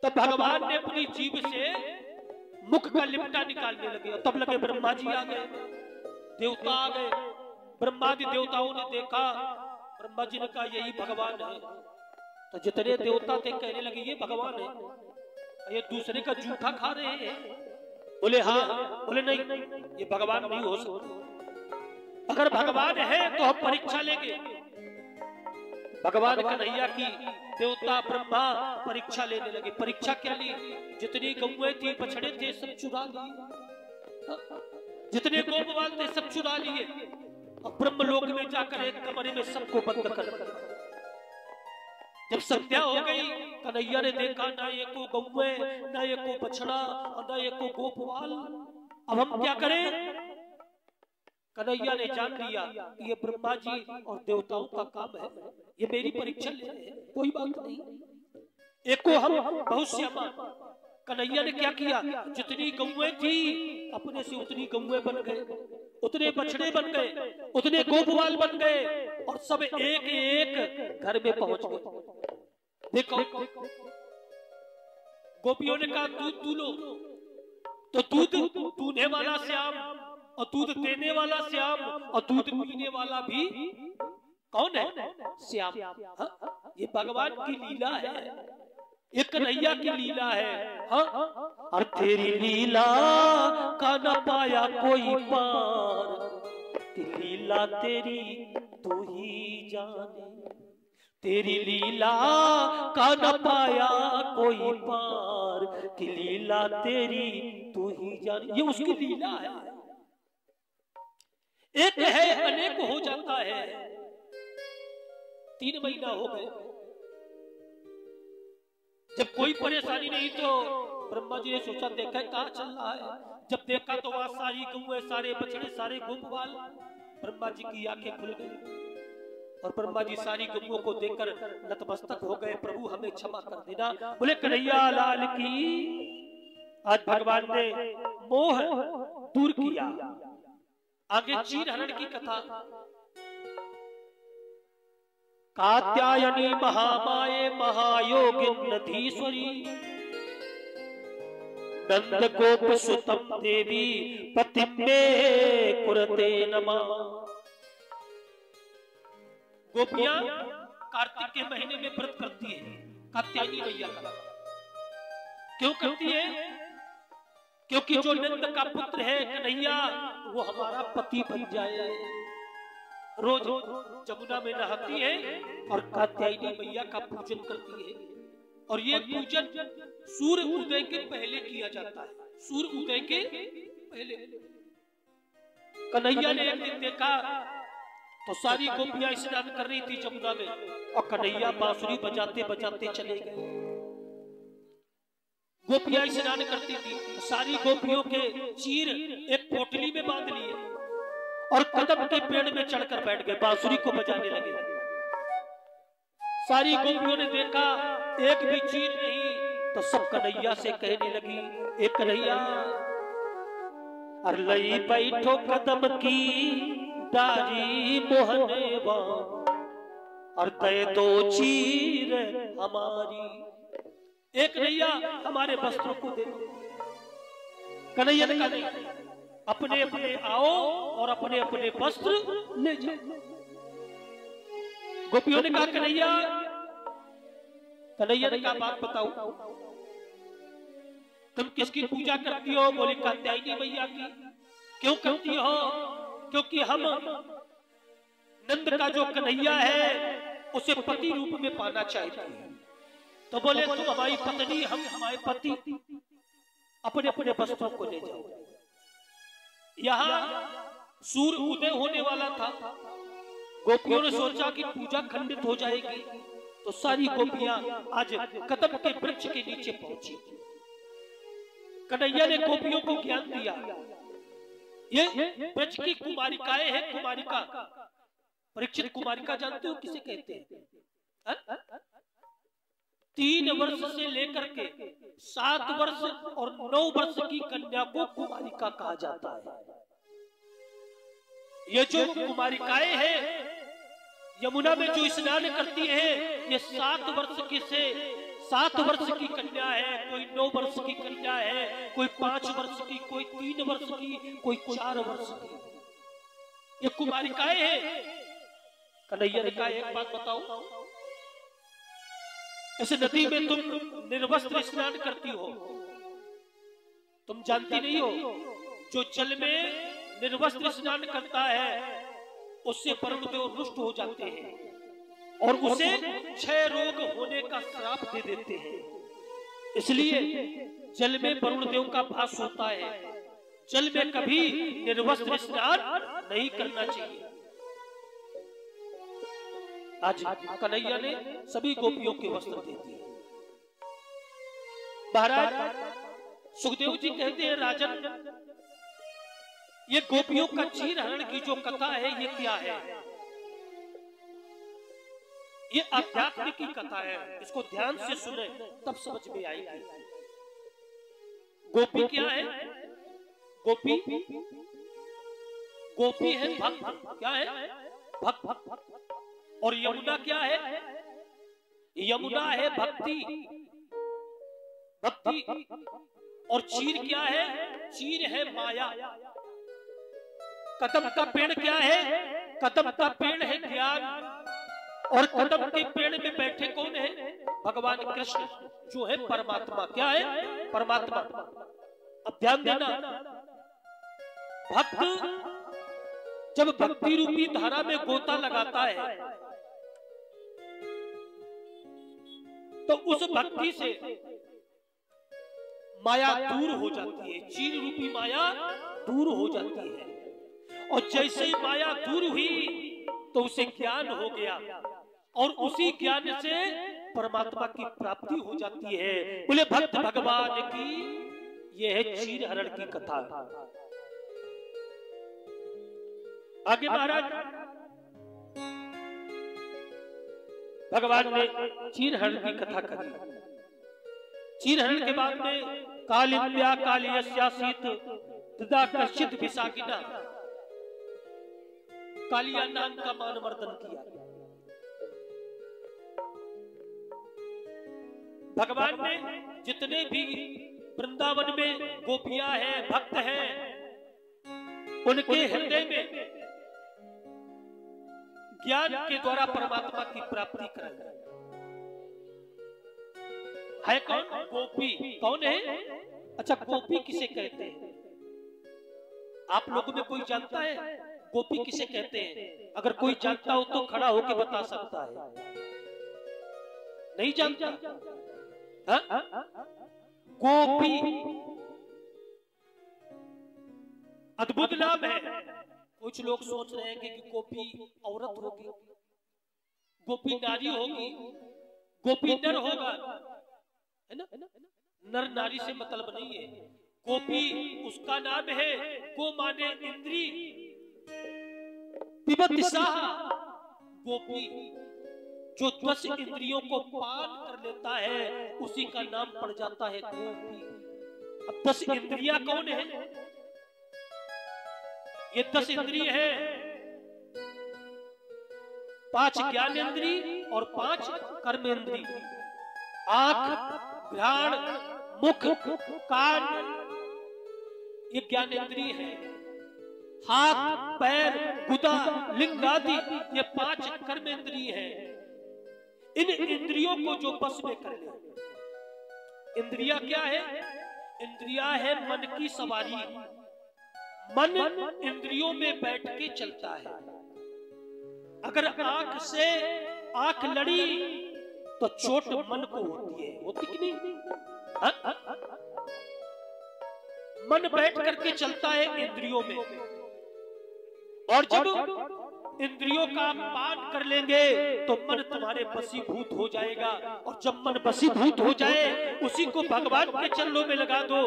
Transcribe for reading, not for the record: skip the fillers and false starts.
तब भगवान ने अपनी जीभ से मुख का लिपटा निकालने लगे। तब लगे ब्रह्मा जी आ गए, देवता आ गए। ब्रह्मादि देवताओं ने देखा, ब्रह्मा जी ने कहा यही भगवान है। तो जितने देवता थे कहने लगे ये भगवान है, ये दूसरे का जूठा खा रहे हैं। बोले हाँ, बोले नहीं ये भगवान नहीं हो सकता। अगर भगवान है तो हम परीक्षा लेंगे। भगवान कन्हैया की देवता ब्रह्मा परीक्षा लेने लगे। परीक्षा क्या ली? जितनी गौएं थी, बछड़े थे, सब चुरा लिए। जितने गोपवाल थे सब चुरा लिए। और ब्रह्मलोक में जाकर एक कमरे में सबको बंद कर दिया। जब संध्या हो गई, कन्हैया ने देखा ना ये को गौएं, ना ये को बछड़ा, और ना ये को गोपवाल। अब हम क्या करें? कन्हैया ने जान लिया कि ये ब्रह्मा जी और देवताओं का काम है, ये मेरी परीक्षा ले रहे हैं, कोई बात नहीं, एक को हम बहुत श्यामा। कन्हैया ने क्या किया? जितनी गौएं थी अपने से उतनी गौएं बन गए, उतने बछड़े बन गए, उतने गोपवाल बन गए, और सब एक एक घर में पहुंच गए। देखो, गोपियों ने कहा दूध तू लो, तो दूध दूहने वाला श्याम, और दूध देने वाला श्याम, और दूध पीने वाला भी कौन है? श्याम। ये भगवान की लीला है, ये कन्हैया की लीला है। हाँ, और तेरी लीला का न पाया कोई पार, लीला तेरी तू ही जाने, तेरी लीला का न पाया कोई पार, कि लीला तेरी तू ही जाने। ये उसकी लीला है। एक है अनेक हो जाता है। 3 महीना हो गए, जब कोई परेशानी नहीं तो ब्रह्मा जी ने सोचा देखा कहां चल रहा है। जब देखा तो वहां सारी गौएं, सारे बछड़े, सारे गोपवाल। ब्रह्मा जी की आंखें खुल गई और ब्रह्मा जी सारी गौओं को देखकर नतमस्तक हो गए। प्रभु हमें क्षमा कर देना। बोले कन्हैया लाल की। आज भगवान ने मोह दूर किया। आगे चीर हरण की कथा। कात्यायनी महामाये महायोगिनधीश्वरी, नंद गोप सुतम देवी पति में कुरते नमः। गोपियां कार्तिक के महीने में व्रत करती है कात्यायनी मैया का। क्यों करती है? क्योंकि जो नंद का पुत्र है कन्हैया, वो हमारा पति बन जाए। रोज जमुना में नहाती है और कात्यायनी मैया का पूजन करती है। और ये पूजन सूर्य उदय के पहले किया जाता है। सूर्य उदय के पहले। कन्हैया ने एक दिन देखा तो सारी गोपियां स्नान कर रही थी जमुना में, और कन्हैया बांसुरी बजाते बजाते चले गए। गोपियां स्नान करती थी, सारी गोपियों के चीर एक पोटली में बांध लिए और कदम के पेड़ में चढ़कर बैठ गए, बांसुरी को बजाने लगे। सारी गोपियों ने देखा एक भी चीर नहीं, तो सब कन्हैया से कहने लगी, एक कन्हैया अरलई बैठो कदम की डारी मोहने वा, और दे दो चीर हमारी। एक कन्हैया हमारे वस्त्रों को दे दो। कन्हैया ने कहा अपने अपने आओ और अपने अपने वस्त्र ले जाओ। गोपियों ने कहा कन्हैया, कन्हैया ने कहा बात बताओ, तुम किसकी पूजा करती हो? बोली कात्यायनी मैया की। क्यों करती हो? क्योंकि हम नंद का जो कन्हैया है उसे पति रूप में पाना चाहते हैं। तो बोले तुम हमारी पत्नी, हम हमारे पति, अपने अपने वस्त्रों को ले जाओ। यहाँ सूर्य उदय होने वाला था। गोपियों ने सोचा कि पूजा खंडित हो जाएगी, तो सारी गोपियां आज कदम के वृक्ष के नीचे पहुंची। कन्हैया ने गोपियों को ज्ञान दिया। ये वृक्ष की कुमारिकाएं हैं। कुमारिका, परीक्षित कुमारिका जानते हो किसे कहते हैं? 3 वर्ष से लेकर के 7 वर्ष और 9 वर्ष की कन्या को कुमारिका कहा जाता है। ये जो कुमारिकाएं हैं यमुना में जो स्नान करती हैं, ये 7 7 वर्ष की कन्या है, कोई 9 वर्ष की कन्या है, कोई 5 वर्ष की, कोई 3 वर्ष की, कोई 4 वर्ष की, ये कुमारिकाएं हैं। कन्हैया ने कहा एक बात बताओ, ऐसे नदी में तुम निर्वस्त्र स्नान करती हो, तुम जानती नहीं हो जो जल में निर्वस्त्र स्नान करता है उससे वरुण देव रुष्ट हो जाते हैं और उसे क्षय रोग होने का श्राप दे देते हैं। इसलिए जल में वरुण देव का वास होता है, जल में कभी निर्वस्त्र स्नान नहीं करना चाहिए। आज कन्हैया ने सभी गोपियों के वस्त्र दे दिए। महाराज सुखदेव जी कहते हैं, राजन ये गोपियों का चीर हरण की जो कथा है ये क्या है? ये अध्यात्म की कथा है, इसको ध्यान से सुने तब समझ में आएगी। गोपी क्या है? गोपी गोपी है भक्त। क्या है? भक्त। और यमुना क्या है? यमुना है भक्ति। भक्ति। और चीर क्या है? चीर है माया। कदम का पेड़ क्या है? कदम का पेड़ है ज्ञान। और कदम के पेड़ में बैठे कौन है? भगवान कृष्ण जो है परमात्मा। क्या है? परमात्मा। अब ध्यान देना, भक्त जब भक्ति रूपी धारा में गोता लगाता है तो उस भक्ति से माया दूर हो जाती है, चीर रूपी माया दूर हो जाती है। और जैसे ही माया दूर हुई तो उसे ज्ञान हो गया और उसी ज्ञान से परमात्मा की प्राप्ति हो जाती है। बोले भक्त भगवान की यह है चीर हरण की कथा। आगे महाराज भगवान ने चीर हरण की कथा करी। चीर हरण के बाद में कालिंद्या कालियस्यासीत तदा कश्चित विशाखिना, कालिया नाम का मानवर्धन किया। भगवान ने जितने भी वृंदावन में गोपियां हैं, भक्त हैं, उनके हृदय में ज्ञान के द्वारा परमात्मा की प्राप्ति कराई। है कौन? गोपी। कौन है? अच्छा, गोपी किसे कहते हैं? आप लोगों में कोई जानता है गोपी किसे कहते हैं? अगर कोई जानता हो तो खड़ा होकर बता सकता है। नहीं जानता? गोपी अद्भुत नाम है। कुछ लोग सोच रहे हैं कि गोपी औरत होगी, गोपी नारी होगी, गोपी नर होगा, है ना? नर नारी से मतलब नहीं है। गोपी उसका नाम है, गो माने इंद्री, गोपी जो 10 इंद्रियों को पान कर लेता है उसी का नाम पड़ जाता है गोपी। अब 10 इंद्रियां कौन है? ये 10 इंद्रिय है, 5 ज्ञानेंद्री और 5 कर्मेंद्री। आंख, घ्राण, मुख, कान ये ज्ञानेंद्री है। हाथ, पैर, गुदा, लिंग आदि ये 5 कर्मेंद्री है। इन इंद्रियों को जो बस में कर ले। इंद्रिया क्या है? इंद्रिया है मन की सवारी। मन इंद्रियों में बैठ के चलता है। अगर आंख से आंख लड़ी तो चोट मन को होती है, होती कि नहीं? मन बैठ करके चलता है इंद्रियों में, और जब इंद्रियों का पान कर लेंगे तो मन तुम्हारे वशीभूत हो जाएगा। और जब मन वशीभूत हो जाए उसी को भगवान के चरणों में लगा दो।